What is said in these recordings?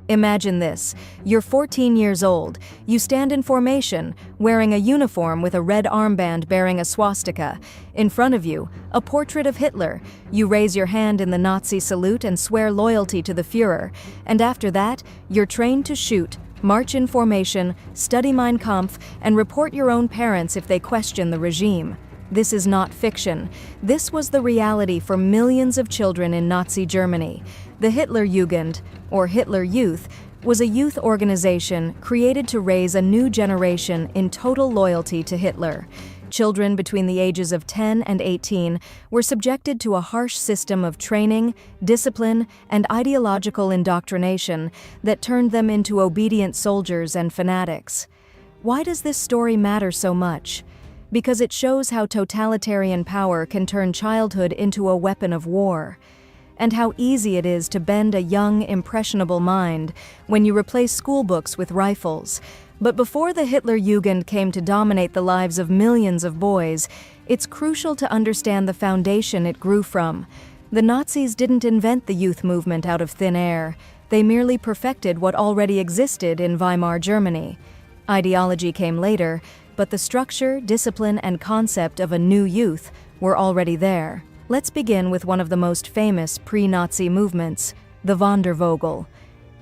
Imagine this. You're 14 years old. You stand in formation, wearing a uniform with a red armband bearing a swastika. In front of you, a portrait of Hitler. You raise your hand in the Nazi salute and swear loyalty to the Führer. And after that, you're trained to shoot, march in formation, study Mein Kampf, and report your own parents if they question the regime. This is not fiction. This was the reality for millions of children in Nazi Germany. The Hitlerjugend, or Hitler Youth, was a youth organization created to raise a new generation in total loyalty to Hitler. Children between the ages of 10 and 18 were subjected to a harsh system of training, discipline, and ideological indoctrination that turned them into obedient soldiers and fanatics. Why does this story matter so much? Because it shows how totalitarian power can turn childhood into a weapon of war, and how easy it is to bend a young, impressionable mind when you replace school books with rifles. But before the Hitlerjugend came to dominate the lives of millions of boys, it's crucial to understand the foundation it grew from. The Nazis didn't invent the youth movement out of thin air. They merely perfected what already existed in Weimar Germany. Ideology came later, but the structure, discipline, and concept of a new youth were already there. Let's begin with one of the most famous pre-Nazi movements, the Wandervogel.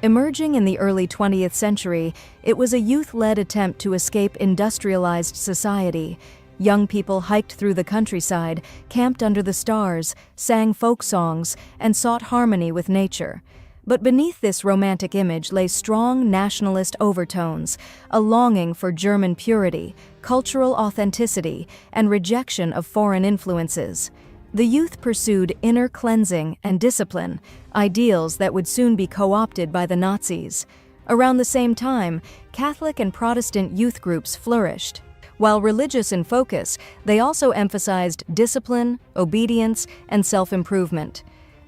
Emerging in the early 20th century, it was a youth-led attempt to escape industrialized society. Young people hiked through the countryside, camped under the stars, sang folk songs, and sought harmony with nature. But beneath this romantic image lay strong nationalist overtones, a longing for German purity, cultural authenticity, and rejection of foreign influences. The youth pursued inner cleansing and discipline, ideals that would soon be co-opted by the Nazis. Around the same time, Catholic and Protestant youth groups flourished. While religious in focus, they also emphasized discipline, obedience, and self-improvement.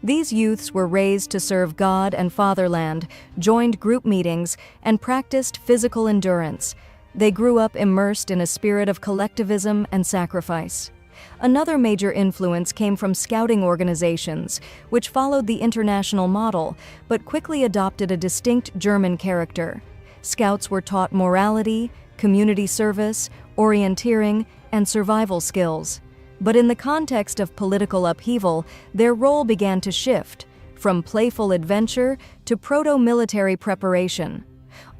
These youths were raised to serve God and fatherland, joined group meetings, and practiced physical endurance. They grew up immersed in a spirit of collectivism and sacrifice. Another major influence came from scouting organizations, which followed the international model, but quickly adopted a distinct German character. Scouts were taught morality, community service, orienteering, and survival skills. But in the context of political upheaval, their role began to shift, from playful adventure to proto-military preparation.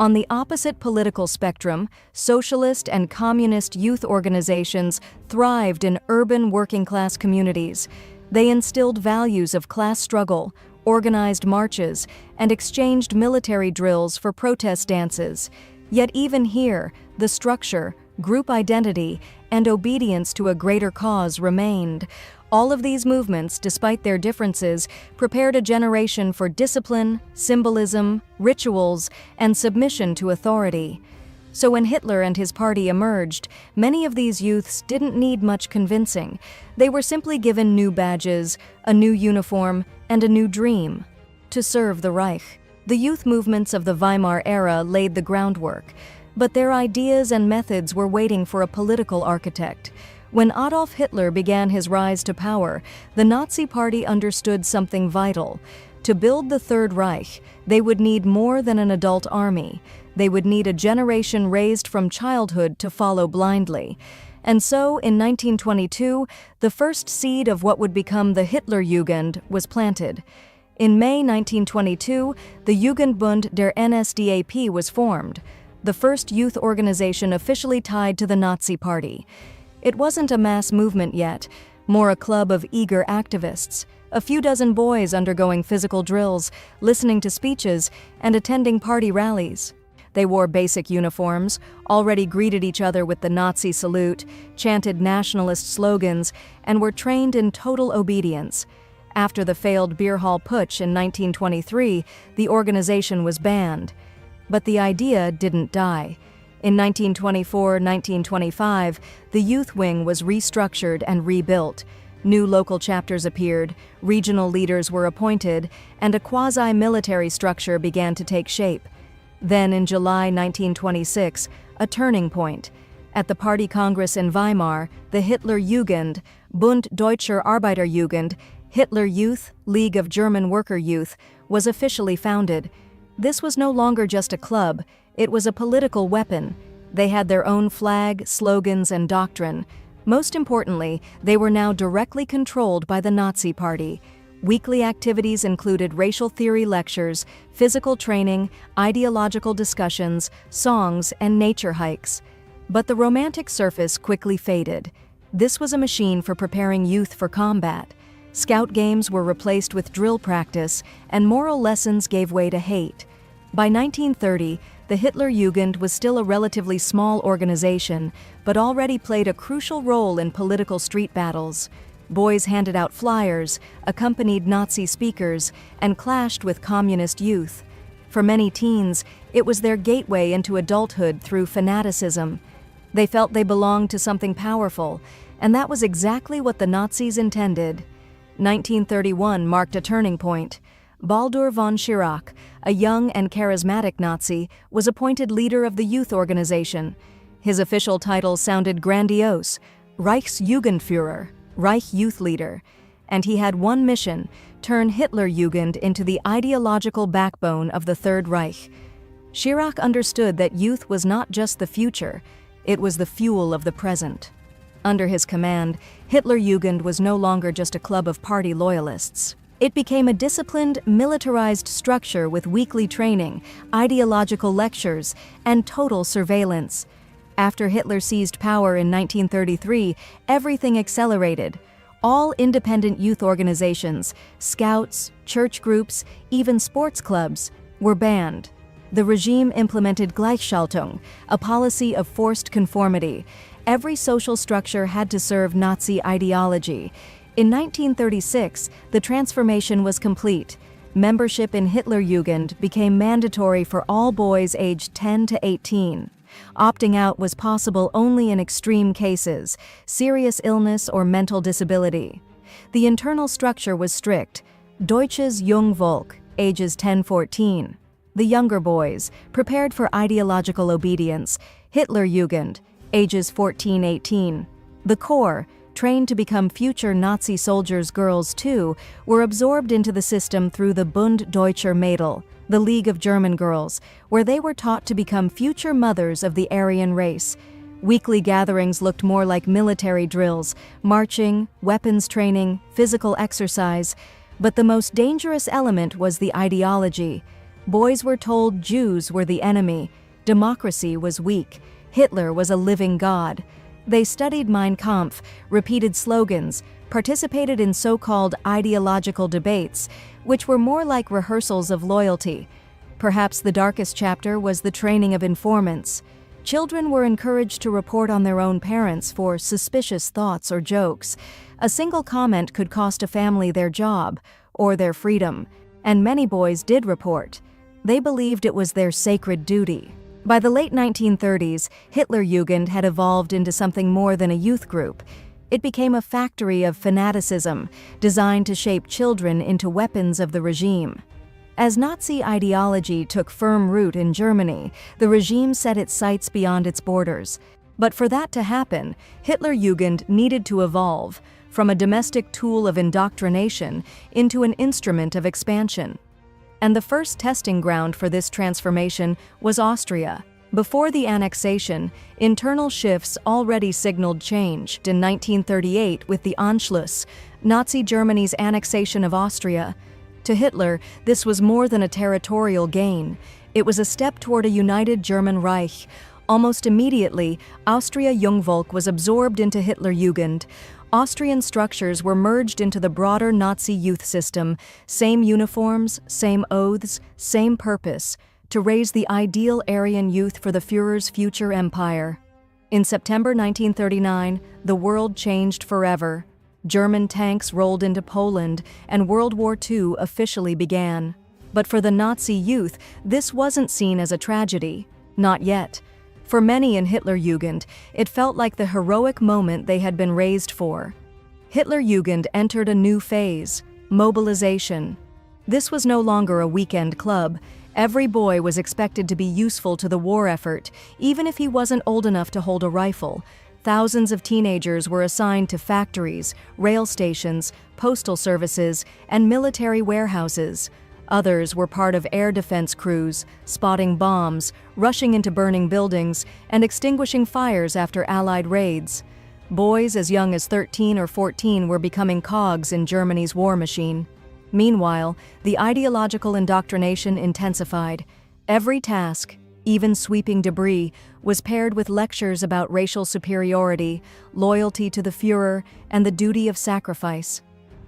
On the opposite political spectrum, socialist and communist youth organizations thrived in urban working-class communities. They instilled values of class struggle, organized marches, and exchanged military drills for protest dances. Yet even here, the structure, group identity, and obedience to a greater cause remained. All of these movements, despite their differences, prepared a generation for discipline, symbolism, rituals, and submission to authority. So when Hitler and his party emerged, many of these youths didn't need much convincing. They were simply given new badges, a new uniform, and a new dream: to serve the Reich. The youth movements of the Weimar era laid the groundwork, but their ideas and methods were waiting for a political architect. When Adolf Hitler began his rise to power, the Nazi Party understood something vital. To build the Third Reich, they would need more than an adult army. They would need a generation raised from childhood to follow blindly. And so, in 1922, the first seed of what would become the Hitlerjugend was planted. In May 1922, the Jugendbund der NSDAP was formed, the first youth organization officially tied to the Nazi Party. It wasn't a mass movement yet, more a club of eager activists, a few dozen boys undergoing physical drills, listening to speeches, and attending party rallies. They wore basic uniforms, already greeted each other with the Nazi salute, chanted nationalist slogans, and were trained in total obedience. After the failed beer hall putsch in 1923, the organization was banned. But the idea didn't die. In 1924-1925, the youth wing was restructured and rebuilt. New local chapters appeared, regional leaders were appointed, and a quasi-military structure began to take shape. Then, in July 1926, a turning point. At the party congress in Weimar, the Hitlerjugend, Bund Deutscher Arbeiterjugend, Hitler Youth, League of German Worker Youth, was officially founded. This was no longer just a club, it was a political weapon. They had their own flag, slogans, and doctrine. Most importantly, they were now directly controlled by the Nazi Party. Weekly activities included racial theory lectures, physical training, ideological discussions, songs, and nature hikes. But the romantic surface quickly faded. This was a machine for preparing youth for combat. Scout games were replaced with drill practice, and moral lessons gave way to hate. By 1930, the Hitlerjugend was still a relatively small organization, but already played a crucial role in political street battles. Boys handed out flyers, accompanied Nazi speakers, and clashed with communist youth. For many teens, it was their gateway into adulthood through fanaticism. They felt they belonged to something powerful, and that was exactly what the Nazis intended. 1931 marked a turning point. Baldur von Schirach, a young and charismatic Nazi, was appointed leader of the youth organization. His official title sounded grandiose: Reichsjugendführer, Reich Youth Leader, and he had one mission: turn Hitlerjugend into the ideological backbone of the Third Reich. Schirach understood that youth was not just the future, it was the fuel of the present. Under his command, Hitlerjugend was no longer just a club of party loyalists. It became a disciplined, militarized structure with weekly training, ideological lectures, and total surveillance. After Hitler seized power in 1933, everything accelerated. All independent youth organizations, scouts, church groups, even sports clubs, were banned. The regime implemented Gleichschaltung, a policy of forced conformity. Every social structure had to serve Nazi ideology. In 1936, the transformation was complete. Membership in Hitlerjugend became mandatory for all boys aged 10 to 18. Opting out was possible only in extreme cases, serious illness or mental disability. The internal structure was strict. Deutsches Jungvolk, ages 10-14. The younger boys, prepared for ideological obedience. Hitlerjugend, ages 14-18. The core, trained to become future Nazi soldiers. Girls, too, were absorbed into the system through the Bund Deutscher Mädel, the League of German Girls, where they were taught to become future mothers of the Aryan race. Weekly gatherings looked more like military drills, marching, weapons training, physical exercise. But the most dangerous element was the ideology. Boys were told Jews were the enemy, democracy was weak, Hitler was a living god. They studied Mein Kampf, repeated slogans, participated in so-called ideological debates, which were more like rehearsals of loyalty. Perhaps the darkest chapter was the training of informants. Children were encouraged to report on their own parents for suspicious thoughts or jokes. A single comment could cost a family their job or their freedom, and many boys did report. They believed it was their sacred duty. By the late 1930s, Hitlerjugend had evolved into something more than a youth group. It became a factory of fanaticism, designed to shape children into weapons of the regime. As Nazi ideology took firm root in Germany, the regime set its sights beyond its borders. But for that to happen, Hitlerjugend needed to evolve from a domestic tool of indoctrination into an instrument of expansion. And the first testing ground for this transformation was Austria. Before the annexation, internal shifts already signaled change. In 1938, with the Anschluss, Nazi Germany's annexation of Austria. To Hitler, this was more than a territorial gain. It was a step toward a united German Reich. Almost immediately, Austria Jungvolk was absorbed into Hitlerjugend. Austrian structures were merged into the broader Nazi youth system, same uniforms, same oaths, same purpose, to raise the ideal Aryan youth for the Führer's future empire. In September 1939, the world changed forever. German tanks rolled into Poland, and World War II officially began. But for the Nazi youth, this wasn't seen as a tragedy. Not yet. For many in Hitlerjugend, it felt like the heroic moment they had been raised for. Hitlerjugend entered a new phase: mobilization. This was no longer a weekend club. Every boy was expected to be useful to the war effort, even if he wasn't old enough to hold a rifle. Thousands of teenagers were assigned to factories, rail stations, postal services, and military warehouses. Others were part of air defense crews, spotting bombs, rushing into burning buildings, and extinguishing fires after Allied raids. Boys as young as 13 or 14 were becoming cogs in Germany's war machine. Meanwhile, the ideological indoctrination intensified. Every task, even sweeping debris, was paired with lectures about racial superiority, loyalty to the Führer, and the duty of sacrifice.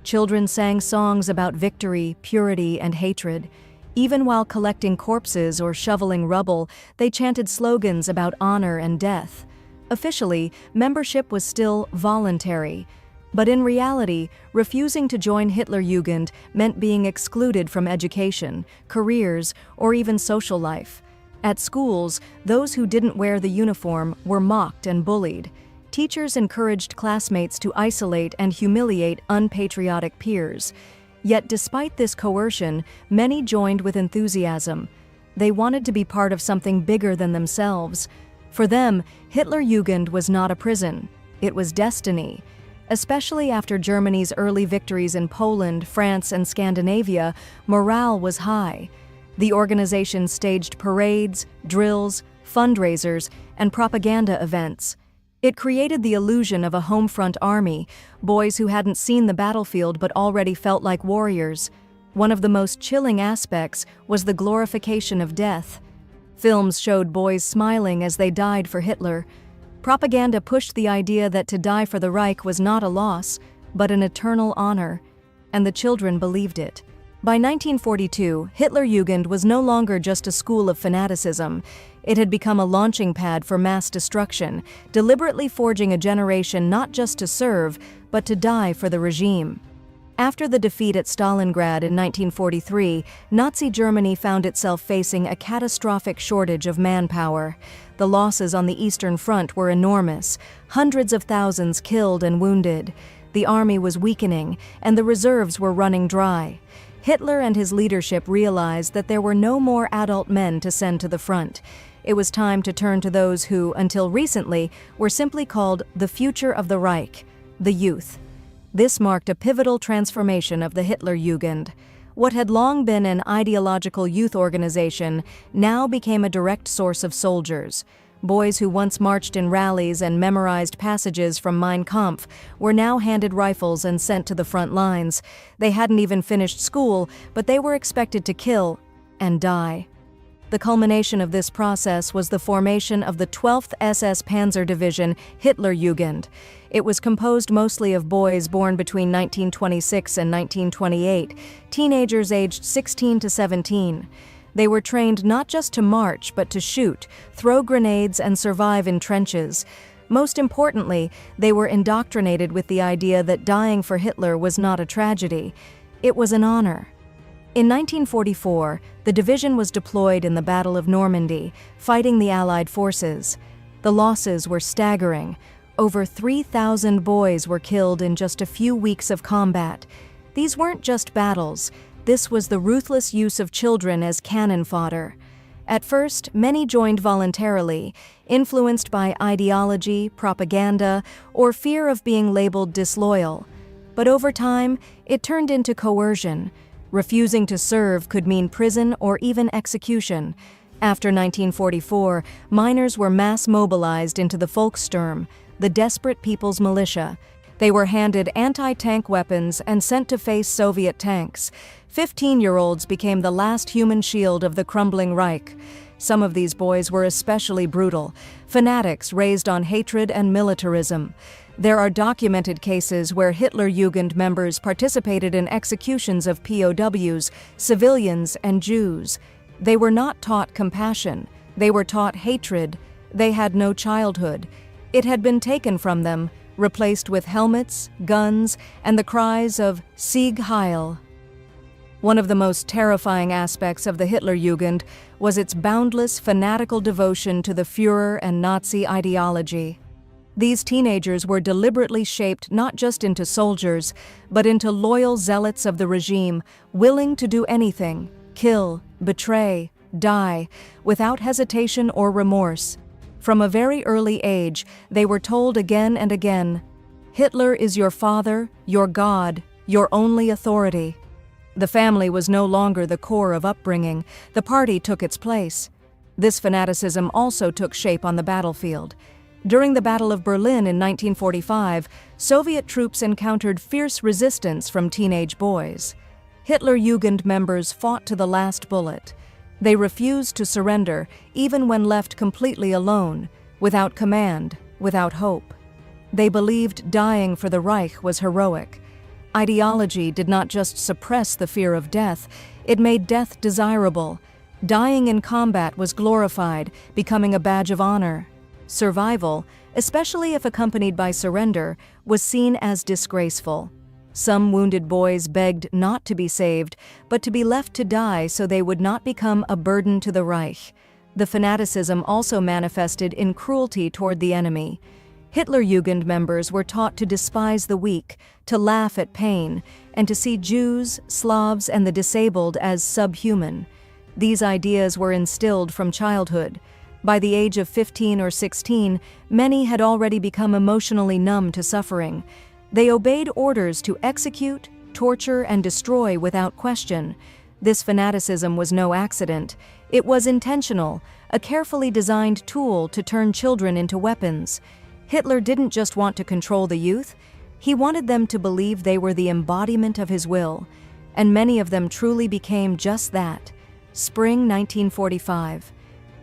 Children sang songs about victory, purity, and hatred. Even while collecting corpses or shoveling rubble, they chanted slogans about honor and death. Officially, membership was still voluntary. But in reality, refusing to join Hitlerjugend meant being excluded from education, careers, or even social life. At schools, those who didn't wear the uniform were mocked and bullied. Teachers encouraged classmates to isolate and humiliate unpatriotic peers. Yet despite this coercion, many joined with enthusiasm. They wanted to be part of something bigger than themselves. For them, Hitlerjugend was not a prison. It was destiny. Especially after Germany's early victories in Poland, France, and Scandinavia, morale was high. The organization staged parades, drills, fundraisers, and propaganda events. It created the illusion of a home front army, boys who hadn't seen the battlefield but already felt like warriors. One of the most chilling aspects was the glorification of death. Films showed boys smiling as they died for Hitler. Propaganda pushed the idea that to die for the Reich was not a loss, but an eternal honor, and the children believed it. By 1942, Hitlerjugend was no longer just a school of fanaticism. It had become a launching pad for mass destruction, deliberately forging a generation not just to serve, but to die for the regime. After the defeat at Stalingrad in 1943, Nazi Germany found itself facing a catastrophic shortage of manpower. The losses on the Eastern Front were enormous, hundreds of thousands killed and wounded. The army was weakening, and the reserves were running dry. Hitler and his leadership realized that there were no more adult men to send to the front. It was time to turn to those who, until recently, were simply called the future of the Reich, the youth. This marked a pivotal transformation of the Hitlerjugend. What had long been an ideological youth organization now became a direct source of soldiers. Boys who once marched in rallies and memorized passages from Mein Kampf were now handed rifles and sent to the front lines. They hadn't even finished school, but they were expected to kill and die. The culmination of this process was the formation of the 12th SS Panzer Division, Hitlerjugend. It was composed mostly of boys born between 1926 and 1928, teenagers aged 16 to 17. They were trained not just to march, but to shoot, throw grenades, and survive in trenches. Most importantly, they were indoctrinated with the idea that dying for Hitler was not a tragedy. It was an honor. In 1944, the division was deployed in the Battle of Normandy, fighting the Allied forces. The losses were staggering. Over 3,000 boys were killed in just a few weeks of combat. These weren't just battles. This was the ruthless use of children as cannon fodder. At first, many joined voluntarily, influenced by ideology, propaganda, or fear of being labeled disloyal. But over time, it turned into coercion. Refusing to serve could mean prison or even execution. After 1944, miners were mass mobilized into the Volkssturm, the desperate people's militia. They were handed anti-tank weapons and sent to face Soviet tanks. 15-year-olds became the last human shield of the crumbling Reich. Some of these boys were especially brutal, fanatics raised on hatred and militarism. There are documented cases where Hitlerjugend members participated in executions of POWs, civilians, and Jews. They were not taught compassion. They were taught hatred. They had no childhood. It had been taken from them, replaced with helmets, guns, and the cries of Sieg Heil. One of the most terrifying aspects of the Hitlerjugend was its boundless, fanatical devotion to the Führer and Nazi ideology. These teenagers were deliberately shaped not just into soldiers, but into loyal zealots of the regime, willing to do anything, kill, betray, die, without hesitation or remorse. From a very early age, they were told again and again, "Hitler is your father, your God, your only authority." The family was no longer the core of upbringing. The party took its place. This fanaticism also took shape on the battlefield. During the Battle of Berlin in 1945, Soviet troops encountered fierce resistance from teenage boys. Hitlerjugend members fought to the last bullet. They refused to surrender, even when left completely alone, without command, without hope. They believed dying for the Reich was heroic. Ideology did not just suppress the fear of death, it made death desirable. Dying in combat was glorified, becoming a badge of honor. Survival, especially if accompanied by surrender, was seen as disgraceful. Some wounded boys begged not to be saved, but to be left to die so they would not become a burden to the Reich. The fanaticism also manifested in cruelty toward the enemy. Hitlerjugend members were taught to despise the weak, to laugh at pain, and to see Jews, Slavs, and the disabled as subhuman. These ideas were instilled from childhood. By the age of 15 or 16, many had already become emotionally numb to suffering. They obeyed orders to execute, torture, and destroy without question. This fanaticism was no accident. It was intentional, a carefully designed tool to turn children into weapons. Hitler didn't just want to control the youth, he wanted them to believe they were the embodiment of his will. And many of them truly became just that. Spring 1945.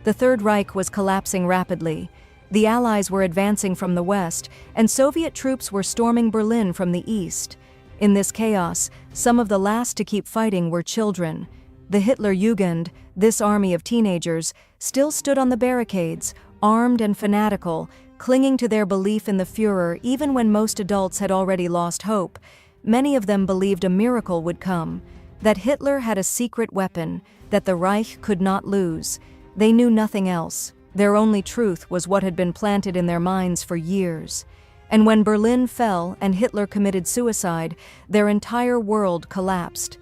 The Third Reich was collapsing rapidly. The Allies were advancing from the west, and Soviet troops were storming Berlin from the east. In this chaos, some of the last to keep fighting were children. The Hitlerjugend, this army of teenagers, still stood on the barricades, armed and fanatical, clinging to their belief in the Führer even when most adults had already lost hope. Many of them believed a miracle would come, that Hitler had a secret weapon, that the Reich could not lose. They knew nothing else. Their only truth was what had been planted in their minds for years. And when Berlin fell and Hitler committed suicide, their entire world collapsed.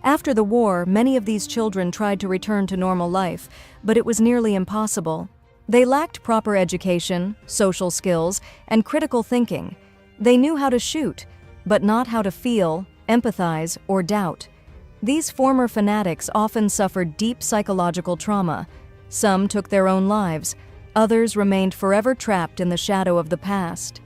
After the war, many of these children tried to return to normal life, but it was nearly impossible. They lacked proper education, social skills, and critical thinking. They knew how to shoot, but not how to feel, empathize, or doubt. These former fanatics often suffered deep psychological trauma. Some took their own lives, others remained forever trapped in the shadow of the past.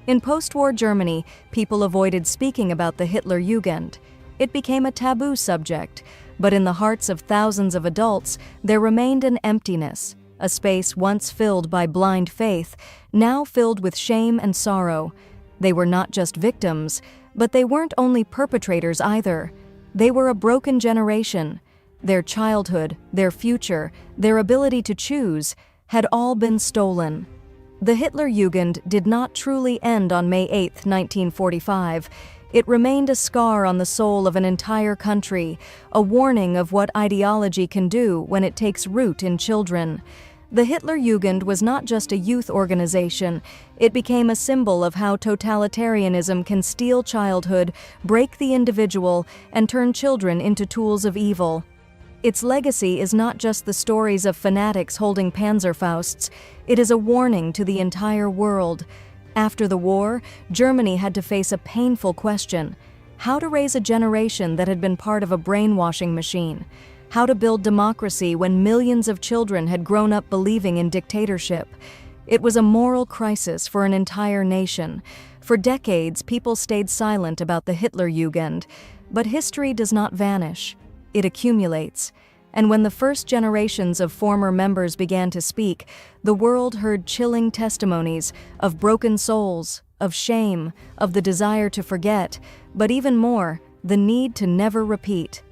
In post-war Germany, people avoided speaking about the Hitlerjugend. It became a taboo subject, but in the hearts of thousands of adults, there remained an emptiness, a space once filled by blind faith, now filled with shame and sorrow. They were not just victims, but they weren't only perpetrators either. They were a broken generation. Their childhood, their future, their ability to choose, had all been stolen. The Hitlerjugend did not truly end on May 8, 1945. It remained a scar on the soul of an entire country, a warning of what ideology can do when it takes root in children. The Hitlerjugend was not just a youth organization, it became a symbol of how totalitarianism can steal childhood, break the individual, and turn children into tools of evil. Its legacy is not just the stories of fanatics holding Panzerfausts, it is a warning to the entire world. After the war, Germany had to face a painful question: how to raise a generation that had been part of a brainwashing machine. How to build democracy when millions of children had grown up believing in dictatorship. It was a moral crisis for an entire nation. For decades, people stayed silent about the Hitlerjugend, but history does not vanish. It accumulates. And when the first generations of former members began to speak, the world heard chilling testimonies of broken souls, of shame, of the desire to forget, but even more, the need to never repeat.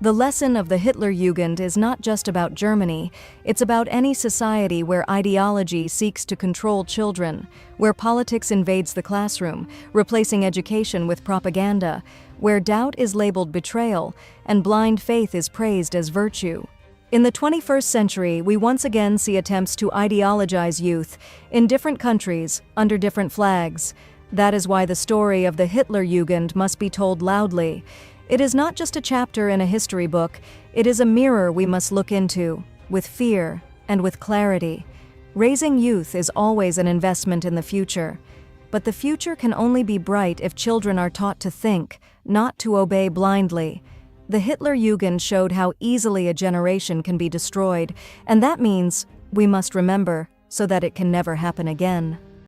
The lesson of the Hitlerjugend is not just about Germany, it's about any society where ideology seeks to control children, where politics invades the classroom, replacing education with propaganda, where doubt is labeled betrayal, and blind faith is praised as virtue. In the 21st century, we once again see attempts to ideologize youth in different countries, under different flags. That is why the story of the Hitlerjugend must be told loudly. It is not just a chapter in a history book, it is a mirror we must look into, with fear and with clarity. Raising youth is always an investment in the future. But the future can only be bright if children are taught to think, not to obey blindly. The Hitlerjugend showed how easily a generation can be destroyed, and that means we must remember so that it can never happen again.